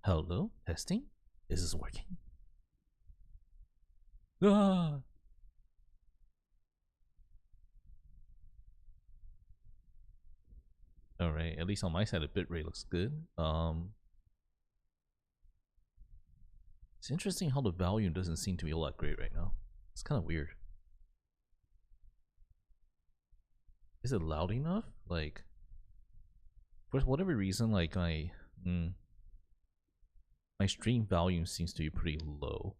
Hello? Testing? Is this working? Ah! Alright, at least on my side the bitrate looks good. It's interesting how the volume doesn't seem to be all that great right now. It's kind of weird. Is it loud enough? Like, for whatever reason, like my stream volume seems to be pretty low.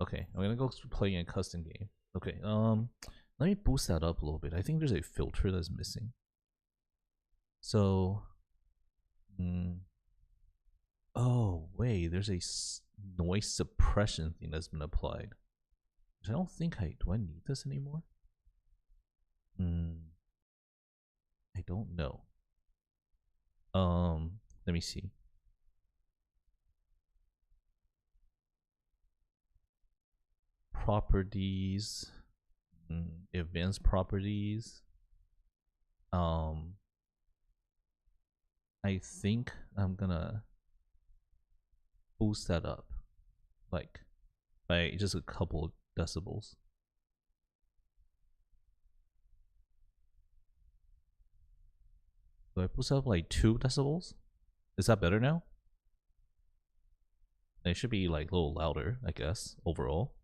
Okay, I'm gonna go play a custom game. Okay, let me boost that up a little bit. I think there's a filter that's missing. So, oh wait, there's a noise suppression thing that's been applied. I don't think do I need this anymore? I don't know. Let me see. Properties, advanced properties. I think I'm gonna boost that up, like by just a couple decibels. Do I boost up like 2 decibels? Is that better now? It should be like a little louder, I guess, overall.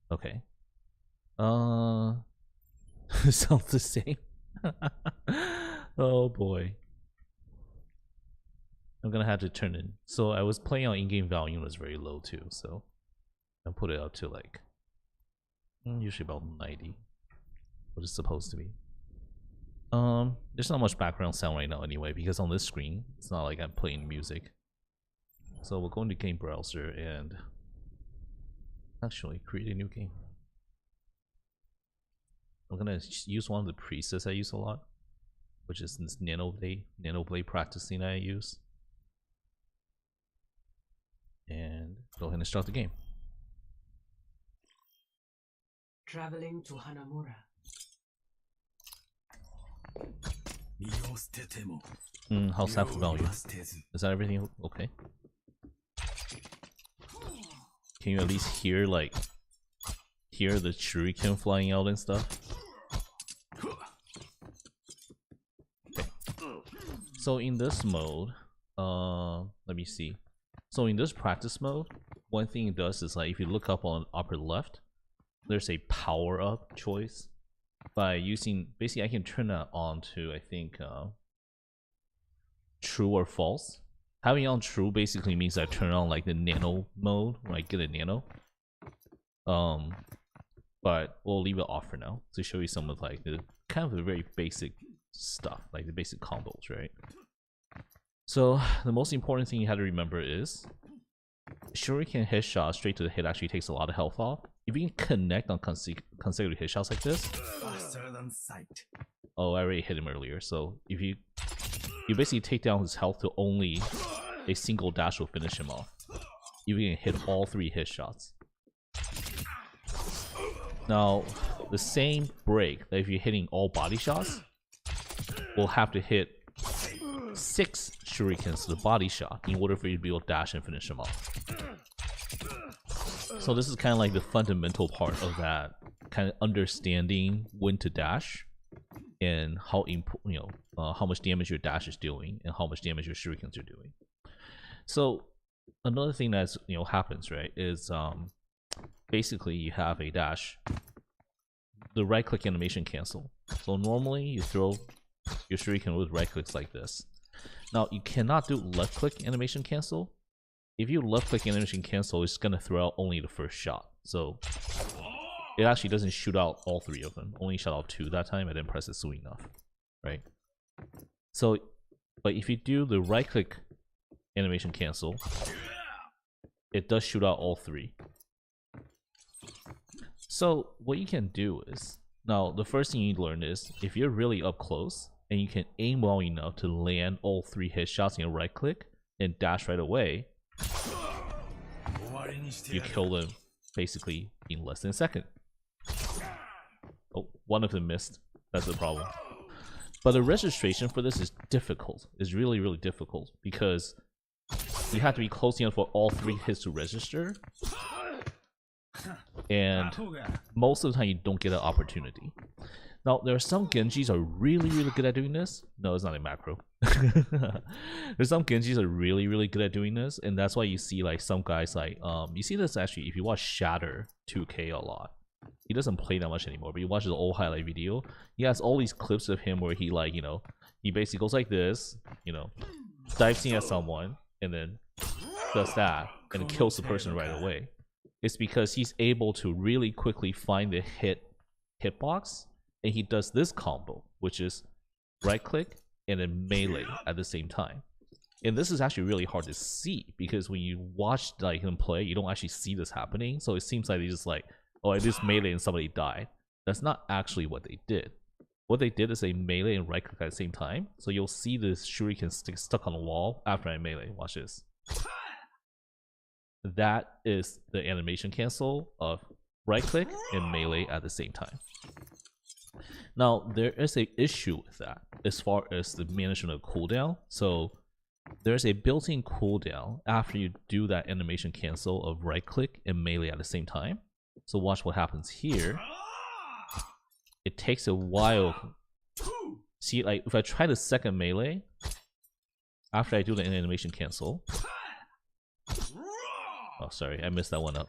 Okay. Sounds the same. Oh boy. I'm gonna have to turn in. So I was playing on in-game volume was very low too, so I put it up to like usually about 90. What it's supposed to be. There's not much background sound right now anyway, because on this screen it's not like I'm playing music. So we'll go into game browser and actually create a new game. I'm gonna use one of the presets I use a lot, which is this nanoblade practicing I use. And go ahead and start the game. Traveling to Hanamura. How's that for value? Is that everything okay? Can you at least hear the shuriken flying out and stuff? Okay. So in this mode, let me see. So in this practice mode, one thing it does is like if you look up on the upper left, there's a power up choice. By using, basically I can turn that on to, I think, true or false. Having on true basically means I turn on like the nano mode when I get a nano. But we'll leave it off for now to show you some of like the kind of the very basic stuff, like the basic combos, right? So the most important thing you have to remember is shuriken headshot straight to the head actually takes a lot of health off. If you can connect on consecutive headshots like this, oh, I already hit him earlier. So if you basically take down his health to only a single dash will finish him off. You can hit all 3 headshots. Now, the same break that if you're hitting all body shots, will have to hit 6 shurikens to the body shot in order for you to be able to dash and finish him off. So this is kind of like the fundamental part of that, kind of understanding when to dash and how how much damage your dash is doing and how much damage your shurikens are doing. So another thing that's happens, right, is basically you have a dash, the right click animation cancel. So normally you throw your shuriken with right clicks like this. Now you cannot do left click animation cancel. If you left click animation cancel, it's gonna throw out only the first shot. So it actually doesn't shoot out all 3 of them. Only shot out 2 that time. I didn't press it soon enough, right? So, but if you do the right click animation cancel, it does shoot out all 3. So what you can do is, now the first thing you need to learn is if you're really up close and you can aim well enough to land all 3 headshots in your right click and dash right away, you kill them basically in less than a second. Oh, one of them missed. That's the problem. But the registration for this is difficult. It's really, really difficult because you have to be close enough for all 3 hits to register. And most of the time you don't get an opportunity. Now, there are some Genjis are really, really good at doing this. No, it's not a macro. There's some Genjis are really, really good at doing this, and that's why you see like some guys like you see this actually if you watch Shatter 2K a lot. He doesn't play that much anymore, but you watch his old highlight video. He has all these clips of him where he like, you know, he basically goes like this, you know, dives in at someone and then does that and then kills the person right away. It's because he's able to really quickly find the hitbox. And he does this combo, which is right click and then melee at the same time. And this is actually really hard to see because when you watch like him play, you don't actually see this happening. So it seems like they just like, oh, I just melee and somebody died. That's not actually what they did. What they did is they melee and right click at the same time. So you'll see this shuriken stuck on the wall after I melee. Watch this. That is the animation cancel of right click and melee at the same time. Now, there is an issue with that as far as the management of cooldown. So, there's a built-in cooldown after you do that animation cancel of right-click and melee at the same time. So, watch what happens here. It takes a while. See, like, if I try the second melee, after I do the animation cancel. Oh, sorry, I messed that one up.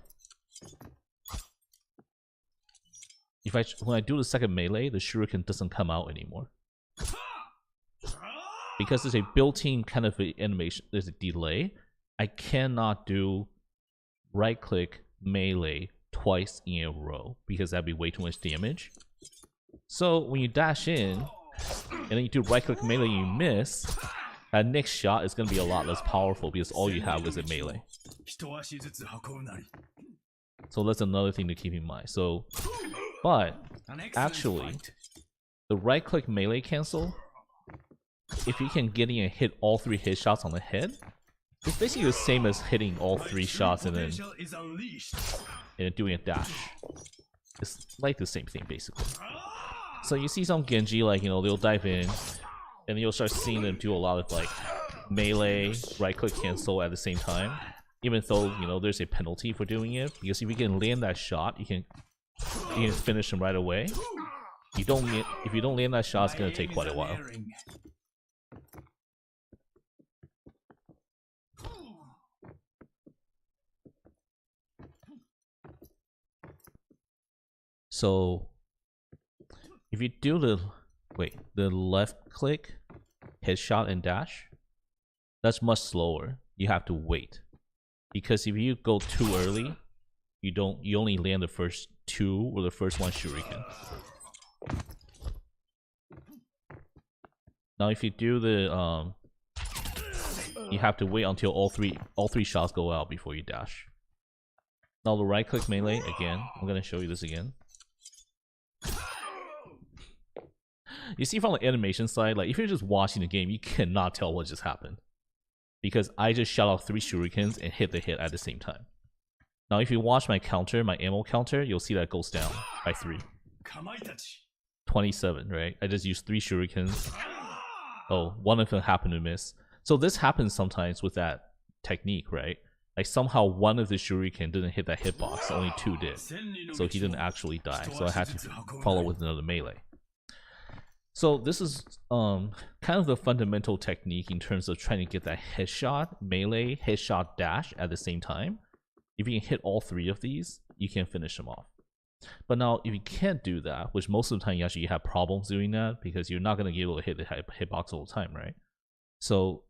When I do the second melee, the shuriken doesn't come out anymore. Because there's a built-in kind of animation, there's a delay. I cannot do right click melee twice in a row because that'd be way too much damage. So when you dash in and then you do right click melee and you miss, that next shot is gonna be a lot less powerful because all you have is a melee. So that's another thing to keep in mind. So but actually, the right click melee cancel, if you can get in and hit all 3 hit shots on the head, it's basically the same as hitting all 3 shots and then doing a dash. It's like the same thing basically. So you see some Genji, like, you know, they'll dive in and you'll start seeing them do a lot of like melee, right click cancel at the same time. Even though, you know, there's a penalty for doing it, because if you can land that shot, you can finish him right away. If you don't land that shot, it's gonna take quite a while. So if you do the left click, headshot and dash, that's much slower. You have to wait. Because if you go too early, you only land the first 2 or the first 1 shuriken. Now if you do the you have to wait until all three shots go out before you dash. Now the right click melee again, I'm gonna show you this again. You see from the animation side, like if you're just watching the game, you cannot tell what just happened. Because I just shot out 3 shurikens and hit the hit at the same time. Now if you watch my counter, my ammo counter, you'll see that it goes down by 3. 27, right? I just used 3 shurikens. Oh, one of them happened to miss. So this happens sometimes with that technique, right? Like somehow one of the shuriken didn't hit that hitbox, only 2 did. So he didn't actually die, so I had to follow with another melee. So this is kind of the fundamental technique in terms of trying to get that headshot, melee, headshot, dash at the same time. If you can hit all 3 of these, you can finish them off. But now, if you can't do that, which most of the time you actually have problems doing that because you're not going to be able to hit the hitbox all the time, right? So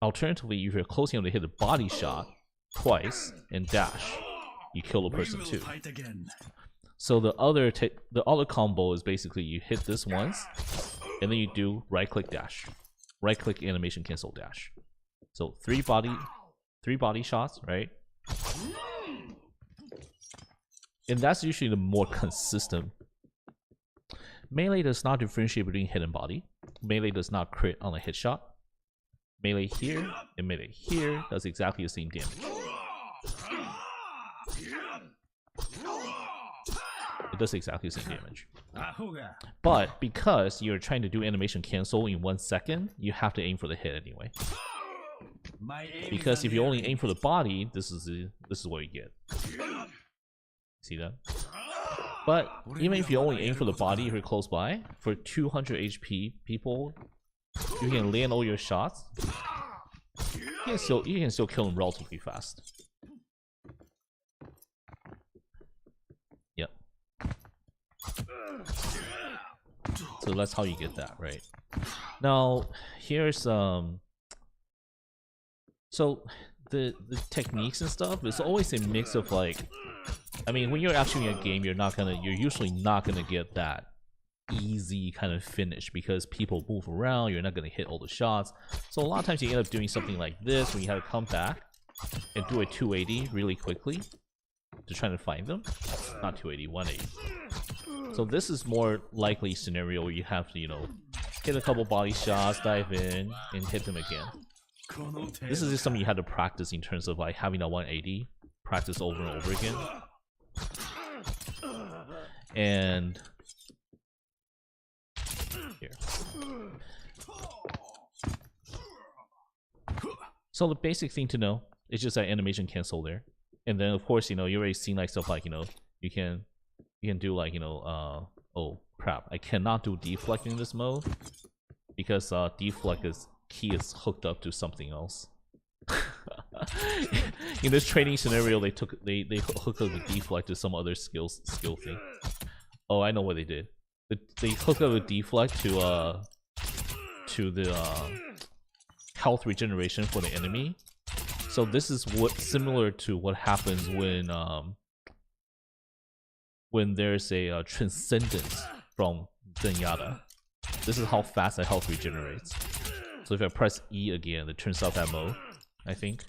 alternatively, if you're close enough to hit the body shot twice and dash, you kill the person too. So the other combo is basically you hit this once, and then you do right click dash, right click animation cancel dash. So 3 body shots, right? And that's usually the more consistent. Melee does not differentiate between hit and body. Melee does not crit on a hit shot. Melee here and melee here does exactly the same damage. It does exactly the same damage. But because you're trying to do animation cancel in 1 second, you have to aim for the head anyway. Because if you only aim for the body, this is what you get. See that? But even if you only aim for the body if you're close by, for 200 HP people, you can land all your shots. You can still kill them relatively fast. Yep. So that's how you get that, right? Now, here's so the techniques and stuff, it's always a mix of like, I mean, when you're actually in a game, you're usually not gonna get that easy kind of finish because people move around, you're not gonna hit all the shots. So a lot of times you end up doing something like this when you have to come back and do a 280 really quickly to try to find them. Not 280, 180. So this is more likely scenario where you have to, you know, hit a couple body shots, dive in, and hit them again. This is just something you have to practice in terms of like having a 180, practice over and over again. And here. So the basic thing to know is just that animation cancel there. And then of course, you know, you already seen like stuff like, you know, you can do like, you know, oh crap, I cannot do deflect in this mode because deflect key is hooked up to something else. In this training scenario, they hooked up the deflect to some other skill thing. Oh, I know what they did. They hooked up the deflect to the health regeneration for the enemy. So this is similar to what happens when there's a transcendence from Zenyatta. This is how fast the health regenerates. So if I press E again, it turns off that mode, I think.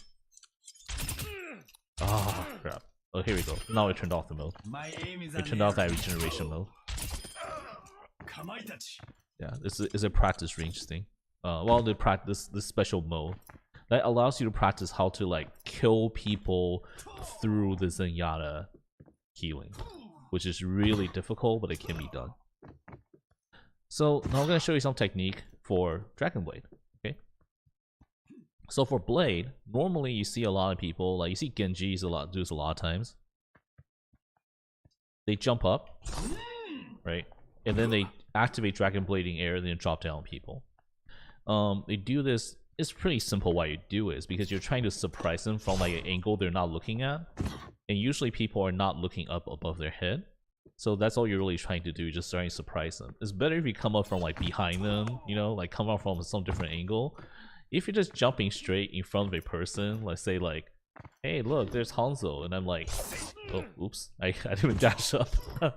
Oh crap. Oh, here we go. Now it turned off the mode. It turned off that regeneration mode. Yeah, this is a practice range thing. Well, this special mode that allows you to practice how to like kill people through the Zenyatta healing, which is really difficult, but it can be done. So now I'm gonna show you some technique for Dragon Blade. Okay. So for Blade, normally you see a lot of people, like you see Genji do this a lot of times. They jump up, right, and then they activate Dragon Blading air, and then drop down on people. They do this. It's pretty simple why you do it, is because you're trying to surprise them from like an angle they're not looking at, and usually people are not looking up above their head. So that's all you're really trying to do, just trying to surprise them. It's better if you come up from like behind them, you know, like come up from some different angle. If you're just jumping straight in front of a person, let's say like, hey look, there's Hanzo, and I'm like, oh oops, I didn't even dash up.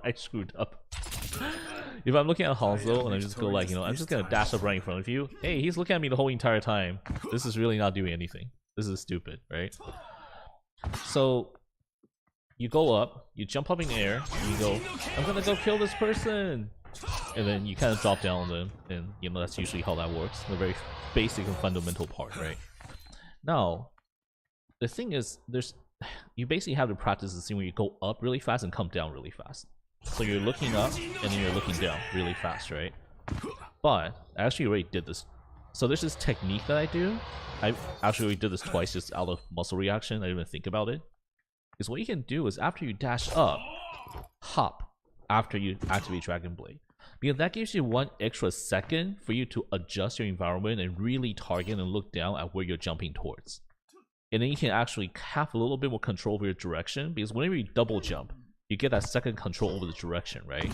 I screwed up. If I'm looking at Hanzo and I just go like, you know, I'm just gonna dash up right in front of you, hey, he's looking at me the whole entire time. This is really not doing anything. This is stupid, right? So you go up, you jump up in the air, and you go, I'm gonna go kill this person, and then you kind of drop down on them, and you know that's usually how that works. The very basic and fundamental part, right? Now, the thing is, you basically have to practice the scene where you go up really fast and come down really fast. So you're looking up and then you're looking down really fast, right? But I actually already did this. So there's this technique that I do. I actually already did this twice just out of muscle reaction. I didn't even think about it. Is what you can do is after you dash up, hop after you activate Dragon Blade. Because that gives you 1 extra second for you to adjust your environment and really target and look down at where you're jumping towards. And then you can actually have a little bit more control over your direction, because whenever you double jump, you get that second control over the direction, right?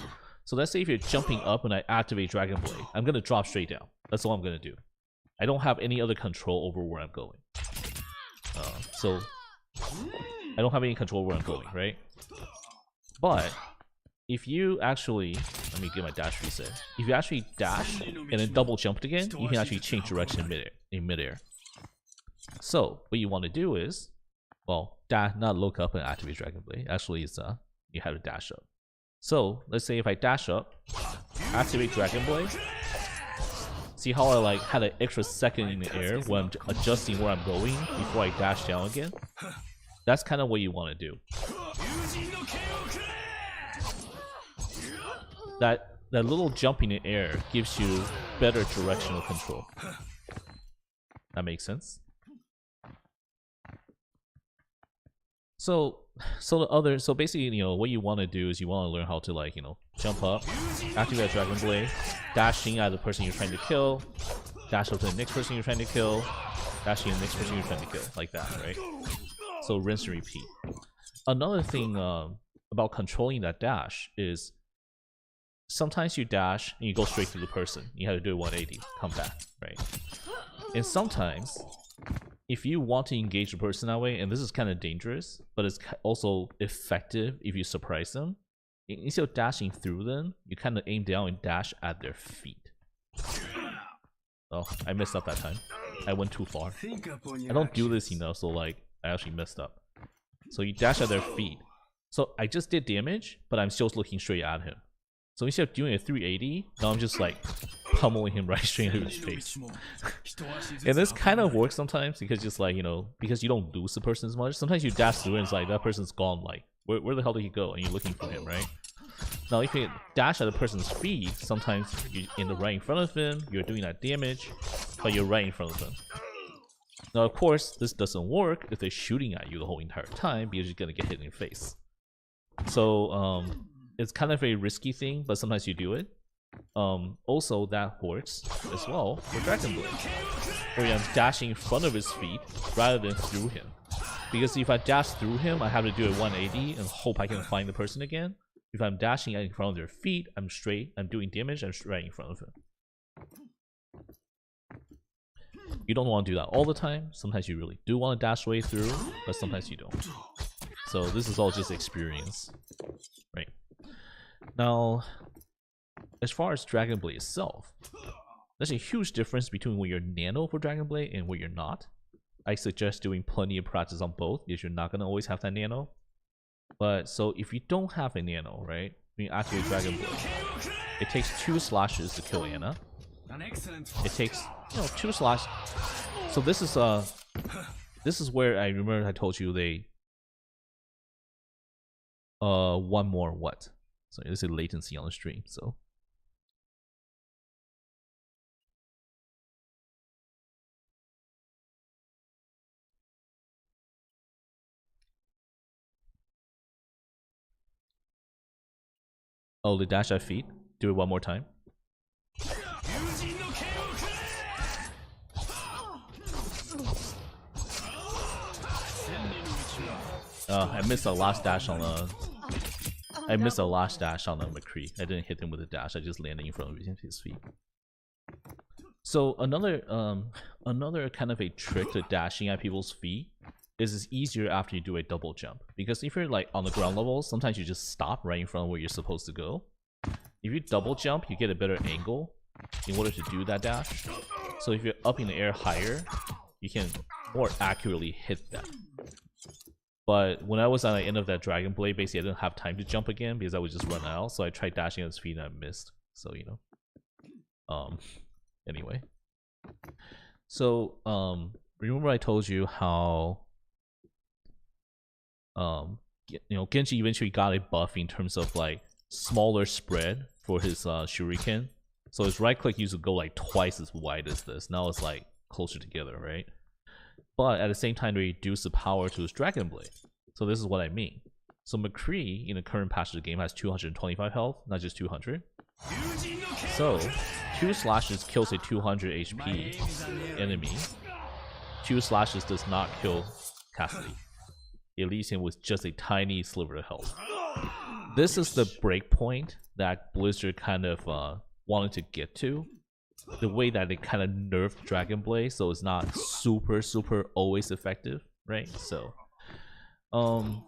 So let's say if you're jumping up and I activate Dragon Blade, I'm gonna drop straight down. That's all I'm gonna do. I don't have any other control over where I'm going. So I don't have any control where I'm going, right? But if you actually, let me get my dash reset. If you actually dash and then double jump again, you can actually change direction in midair. So what you want to do is, well, not look up and activate Dragon Blade. Actually, it's you have to dash up. So let's say if I dash up, activate Dragon Blade. See how I like had an extra second in the air when I'm adjusting where I'm going before I dash down again? That's kind of what you want to do. That little jump in the air gives you better directional control. That makes sense. So basically, what you want to do is you want to learn how to jump up, activate Dragon Blade, dashing at the person you're trying to kill, dash up to the next person you're trying to kill, dashing at the next person you're trying to kill, like that, right? So rinse and repeat. Another thing about controlling that dash is sometimes you dash and you go straight through the person. You have to do a 180, come back, right? And sometimes, if you want to engage the person that way, and this is kind of dangerous, but it's also effective if you surprise them, instead of dashing through them, you kind of aim down and dash at their feet. Oh, I messed up that time. I went too far. I don't do this enough, so I actually messed up. So you dash at their feet. So I just did damage, but I'm still looking straight at him. So instead of doing a 380, now I'm just pummeling him right straight into his face. And this kind of works sometimes because just because you don't lose the person as much. Sometimes you dash through and it's that person's gone. Where the hell did he go? And you're looking for him, right? Now if you dash at a person's feet, sometimes you're right in front of him, you're doing that damage, but you're right in front of him. Now of course, this doesn't work if they're shooting at you the whole entire time because you're gonna get hit in the face. So it's kind of a risky thing, but sometimes you do it. Also, that works as well for Dragon Blade, where I'm dashing in front of his feet rather than through him. Because if I dash through him, I have to do a 180 and hope I can find the person again. If I'm dashing in front of their feet, I'm straight, I'm doing damage, I'm right in front of him. You don't want to do that all the time. Sometimes you really do want to dash way through, but sometimes you don't. So this is all just experience, right? Now, as far as Dragon Blade itself, there's a huge difference between when you're nano for Dragon Blade and when you're not. I suggest doing plenty of practice on both because you're not going to always have that nano. But so if you don't have a nano, right, when you activate Dragon Blade, it takes 2 slashes to kill Anna. It takes 2 slashes. So this is where I remember I told you they one more what? So this is latency on the stream, so oh, the dash at feet. Do it one more time. I missed the last dash on the. I missed the last dash on the McCree. I didn't hit him with a dash. I just landed in front of his feet. So another kind of a trick to dashing at people's feet is it's easier after you do a double jump. Because if you're on the ground level, sometimes you just stop right in front of where you're supposed to go. If you double jump, you get a better angle in order to do that dash. So if you're up in the air higher, you can more accurately hit them. But when I was on the end of that Dragon Blade, basically I didn't have time to jump again because I would just run out. So I tried dashing at his feet and I missed. So anyway. So remember I told you how Genji eventually got a buff in terms of smaller spread for his shuriken. So his right click used to go twice as wide as this. Now it's closer together, right? But at the same time, they reduce the power to his Dragon Blade. So this is what I mean. So McCree, in the current patch of the game, has 225 health, not just 200. So, 2 slashes kills a 200 HP enemy. 2 slashes does not kill Cassidy. It leaves him with just a tiny sliver of health. This is the breakpoint that Blizzard kind of wanted to get to. The way that they kind of nerfed Dragon Blade, so it's not super always effective, right? So and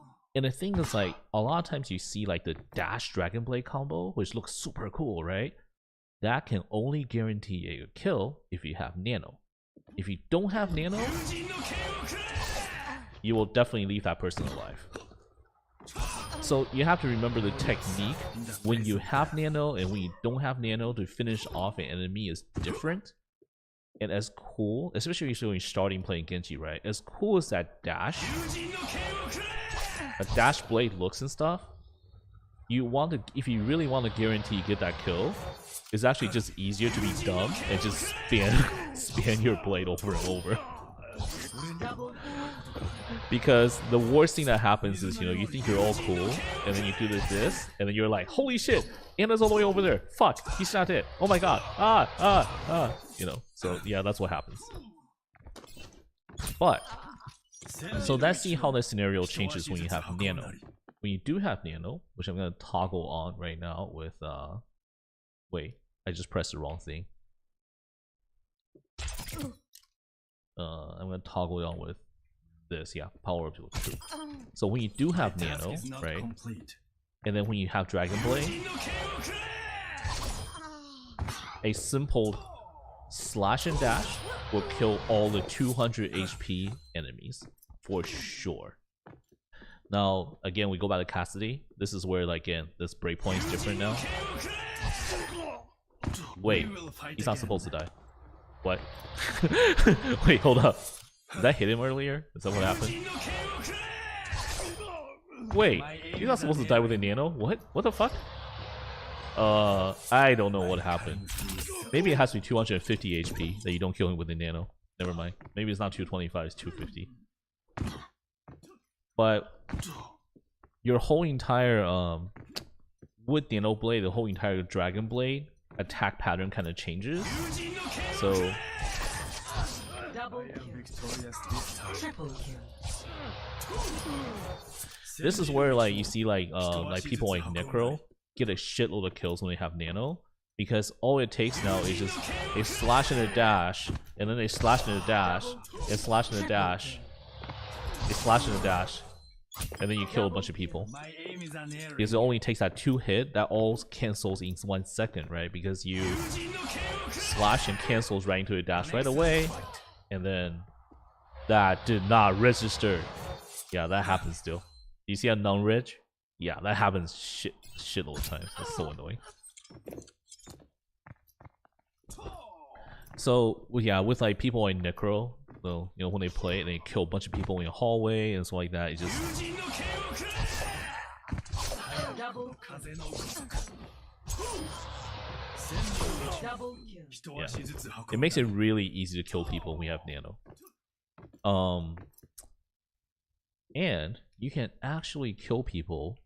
the thing is a lot of times you see the dash Dragon Blade combo, which looks super cool, right? That can only guarantee a kill if you have nano. If you don't have nano, you will definitely leave that person alive. So you have to remember the technique when you have nano and when you don't have nano to finish off an enemy is different. And as cool, especially when you're starting playing Genji, right? As cool as that dash, a dash blade looks and stuff, you want to, if you really want to guarantee you get that kill, it's actually just easier to be dumb and just spam your blade over and over. Because the worst thing that happens is, you know, you think you're all cool, and then you do this, and then you're like, holy shit, Anna's all the way over there. Fuck, he's not it. Oh my god. You know, so yeah, that's what happens. But, so let's see how the scenario changes when you have Nano. When you do have Nano, which I'm going to toggle on right now with, wait, I just pressed the wrong thing. I'm going to toggle it on with this, yeah, power up to 2. So when you do have Nano, right, and then when you have Dragon Blade, a simple slash and dash will kill all the 200 HP enemies for sure. Now, again, we go back to Cassidy. This is where, like, again, this breakpoint is different now. Wait, he's not supposed to die. What? Wait, hold up. Did I hit him earlier? Is that what happened? Wait, he's not supposed to die with a Nano? What? What the fuck? I don't know what happened. Maybe it has to be 250 HP that you don't kill him with a Nano. Never mind. Maybe it's not 225, it's 250. But your whole entire with Nano Blade, the whole entire Dragon Blade attack pattern kind of changes. So this is where, like, you see like people like Necro get a shitload of kills when they have Nano, because all it takes now is just a slash and a dash, and then they slash and a dash, and slash and a dash, they slash and a dash, and then you kill a bunch of people. Because it only takes that 2 hit, that all cancels in 1 second, right? Because you slash and cancels right into a dash right away, and then that did not register. Yeah, that happens still. You see a non-reg? Yeah, that happens shitload of times. That's so annoying. So yeah, with like people like Necro, so you know, when they play, they kill a bunch of people in the hallway and stuff like that. It just yeah, it makes it really easy to kill people when we have Nano. And you can actually kill people.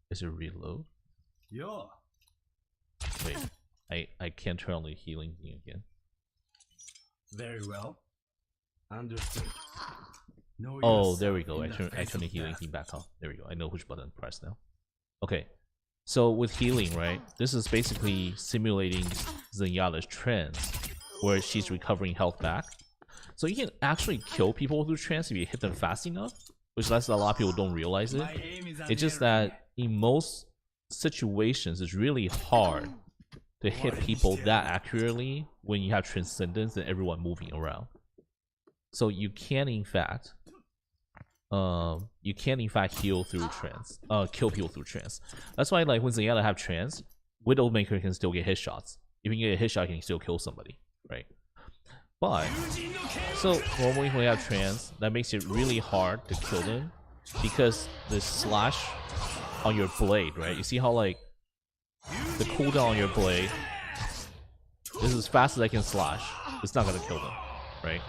Is it reload? Yeah. Wait, I can't turn on the healing thing again. Very well. Understood. Know Oh, yourself there we go. in I turn face the of healing death. thing back on. There we go. I know which button to press now. Okay. So with healing, right? This is basically simulating Zenyatta's trance, where she's recovering health back. So you can actually kill people through trance if you hit them fast enough, which a lot of people don't realize it. It's just that in most situations, it's really hard to hit people that accurately when you have transcendence and everyone moving around. So you can in fact heal through trance, kill people through trance. That's why, like, when Zenyatta have trance, Widowmaker can still get hit shots. If you can get a hit shot, you can still kill somebody, right? But so normally when you have trance, that makes it really hard to kill them, because the slash on your blade, right? You see how, like, the cooldown on your blade is as fast as I can slash. It's not gonna kill them, right?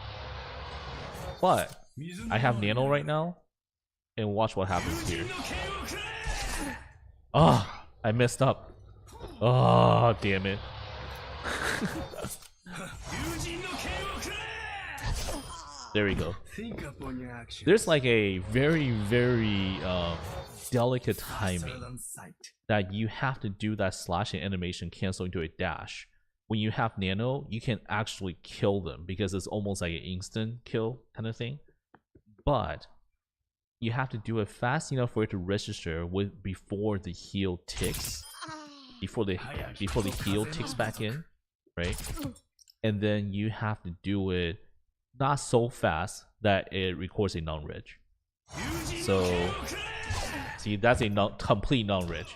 But I have Nano right now, and watch what happens here. Oh, I messed up. Oh, damn it. There we go. Think upon your actions. There's like a very delicate timing Southern sight. that you have to do that slashing animation cancel into a dash. When you have Nano, you can actually kill them because it's almost like an instant kill kind of thing. But you have to do it fast enough for it to register before the heal ticks, before the heal ticks back in, right? And then you have to do it not so fast that it records a non-reg. So, see, that's a complete non-reg.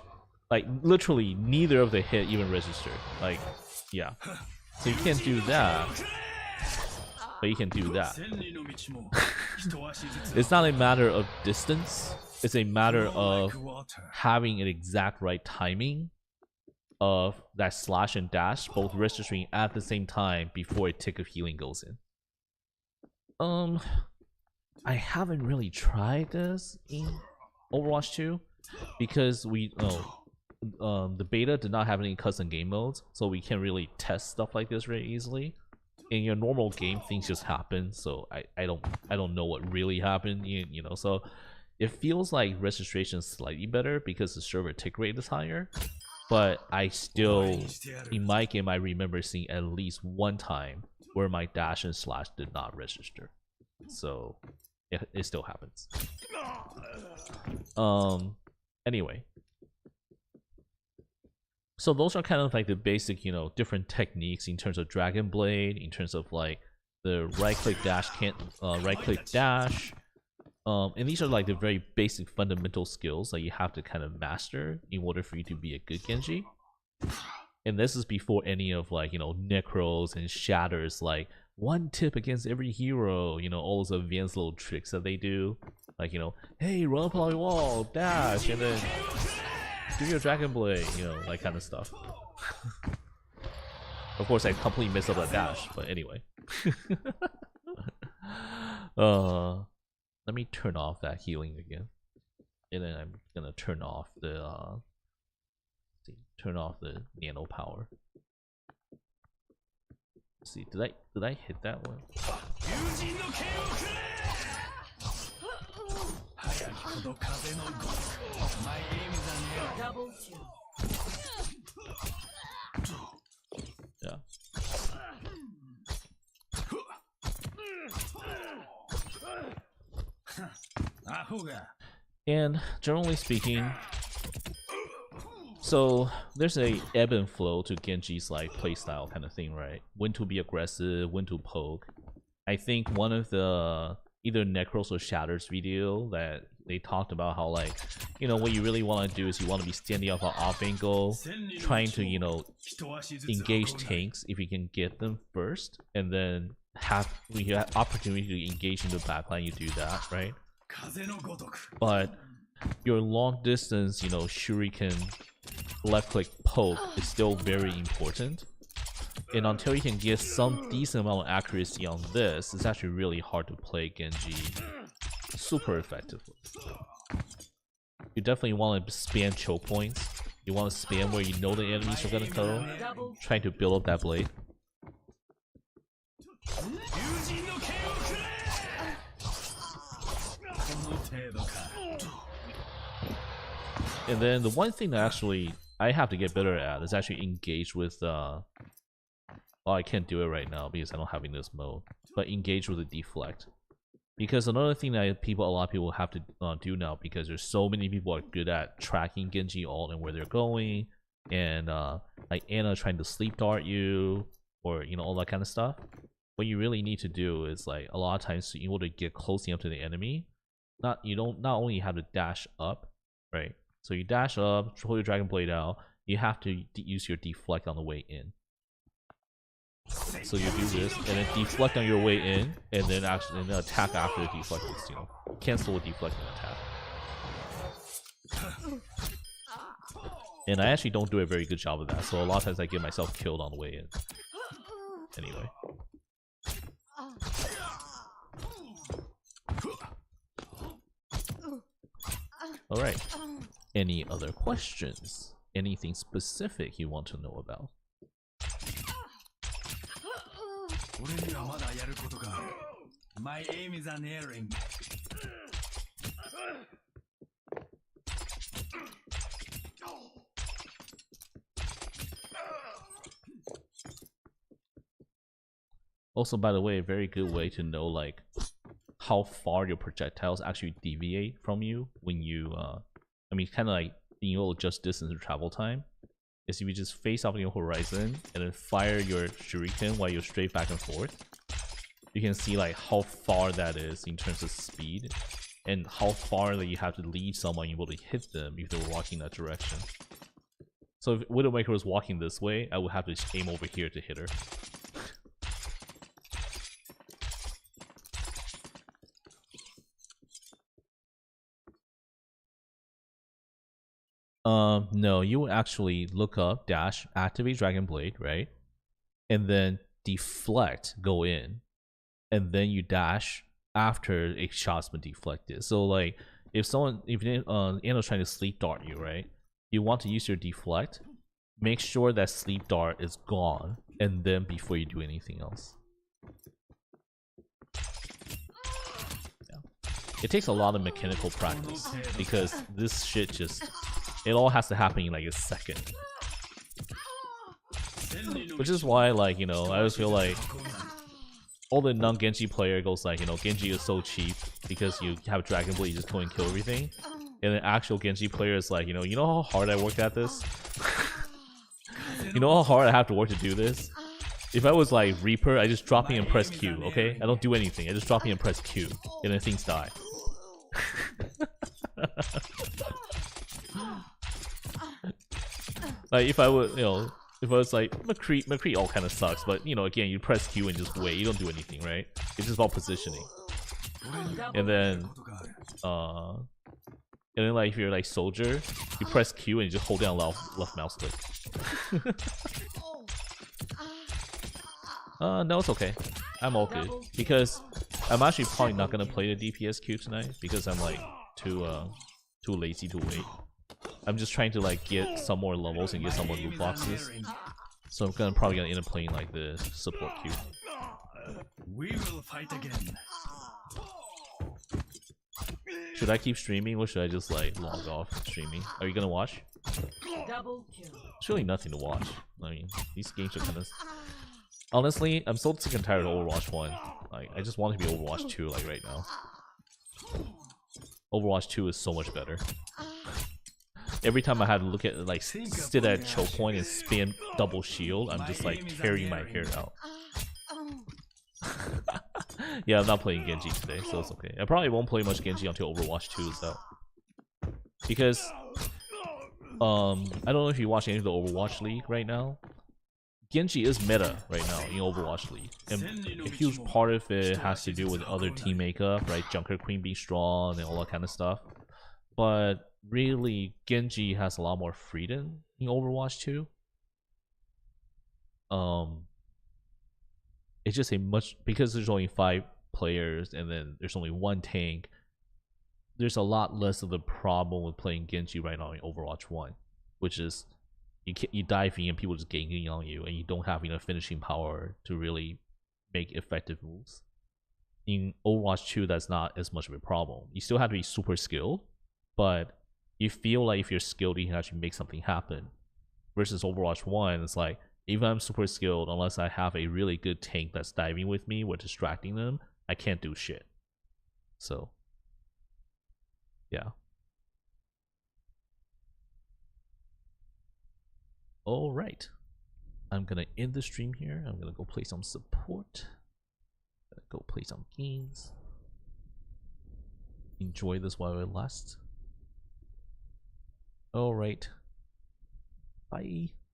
Like, literally, neither of the hit even registered. Like, yeah. So you can't do that. but you can do that. It's not a matter of distance, it's a matter of having an exact right timing of that slash and dash both registering at the same time before a tick of healing goes in. I haven't really tried this in Overwatch 2 because the beta did not have any custom game modes, so we can't really test stuff like this very easily. In your normal game, things just happen, so I don't know what really happened, you know. So it feels like registration is slightly better because the server tick rate is higher, but I still, in my game, I remember seeing at least one time where my dash and slash did not register, so it still happens. Anyway, so those are kind of like the basic, you know, different techniques in terms of Dragon Blade, in terms of like the right click dash, right click dash, and these are like the very basic fundamental skills that you have to kind of master in order for you to be a good Genji. And this is before any of like, you know, necros and shatters, like one tip against every hero, you know, all those advanced little tricks that they do, like, you know, hey, run up on the wall, dash, and then do your Dragon Blade, you know, that kind of stuff. Of course, I completely messed up that dash, but anyway. Let me turn off that healing again, and then I'm gonna turn off the nano power. Let's see, did I hit that one? Yeah. And generally speaking, so there's a ebb and flow to Genji's like playstyle kind of thing, right? When to be aggressive, when to poke. I think one of the either Necros or Shatters video that they talked about how, like, you know, what you really want to do is you want to be standing up an off angle, trying to, you know, engage tanks if you can get them first, and then when you have opportunity to engage in the backline, you do that, right? But your long distance, you know, shuriken, left click poke is still very important. And until you can get some decent amount of accuracy on this, it's actually really hard to play Genji super effectively. You definitely want to spam choke points. You want to spam where you know the enemies are gonna go, trying to build up that blade. And then the one thing that actually I have to get better at is actually engage with well, I can't do it right now because I don't have in this mode, but engage with the deflect. Because another thing that a lot of people have to do now, because there's so many people are good at tracking Genji ult and where they're going, and like Ana trying to sleep dart you, or, you know, all that kind of stuff. What you really need to do is, like, a lot of times in order to get close enough to the enemy, not only have to dash up, right? So you dash up, pull your Dragon Blade out, you have to use your deflect on the way in. So you do this, and then deflect on your way in, and then actually attack after the deflect is, you know, cancel the deflect and attack. And I actually don't do a very good job of that, so a lot of times I get myself killed on the way in. Anyway. Alright. Any other questions? Anything specific you want to know about? My aim is unerring. Also, by the way, a very good way to know, like, how far your projectiles actually deviate from you when you I mean, kind of like being able to adjust distance or travel time, is if you just face off in your horizon and then fire your shuriken while you're straight back and forth. You can see, like, how far that is in terms of speed, and how far that you have to lead someone able to hit them if they were walking that direction. So if Widowmaker was walking this way, I would have to aim over here to hit her. No, you would actually look up dash, activate Dragon Blade, right? And then deflect, go in, and then you dash after a shot's been deflected. So like, if Anno's trying to sleep dart you, right? You want to use your deflect. Make sure that sleep dart is gone, and then before you do anything else. It takes a lot of mechanical practice because this shit just, it all has to happen in like a second. Which is why, like, you know, I always feel like all the non-Genji player goes like, you know, Genji is so cheap because you have Dragon Blade, you just go and kill everything. And the actual Genji player is like, you know how hard I worked at this? You know how hard I have to work to do this? If I was like Reaper, I just drop in and press Q, okay? I don't do anything, I just drop in and press Q, and then things die. Like if I would, you know, if I was like McCree all kind of sucks, but you know, again, you press Q and just wait. You don't do anything, right? It's just about positioning. And then like if you're like soldier, you press Q and you just hold down left mouse click. No, it's okay. I'm all good because I'm actually probably not gonna play the DPS queue tonight because I'm like too lazy to wait. I'm just trying to like get some more levels and get some more loot boxes. So I'm probably gonna end up playing like the support queue. We will fight again. Should I keep streaming or should I just like log off streaming? Are you gonna watch? Double kill. There's really nothing to watch. I mean, these games are kind of. Honestly, I'm so sick and tired of Overwatch 1. Like, I just want it to be Overwatch 2 like right now. Overwatch 2 is so much better. Every time I had to look at like sit at choke point and spam double shield, I'm just like tearing my hair out. Yeah, I'm not playing Genji today, so it's okay. I probably won't play much Genji until Overwatch 2 is out. Because I don't know if you watch any of the Overwatch League right now. Genji is meta right now in Overwatch League, and a huge part of it has to do with other team makeup, right? Junker Queen being strong and all that kind of stuff. But really, Genji has a lot more freedom in Overwatch 2. It's just a much, because there's only 5 players and then there's only 1 tank. There's a lot less of the problem with playing Genji right now in Overwatch 1, which is you dive in and people just ganking on you and you don't have enough finishing power to really make effective moves. In Overwatch 2, that's not as much of a problem. You still have to be super skilled, but you feel like if you're skilled, you can actually make something happen. Versus Overwatch 1, it's like, even if I'm super skilled, unless I have a really good tank that's diving with me or distracting them, I can't do shit. So, yeah. Alright. I'm gonna end the stream here. I'm gonna go play some support. Go play some games. Enjoy this while it lasts. Alright. Bye.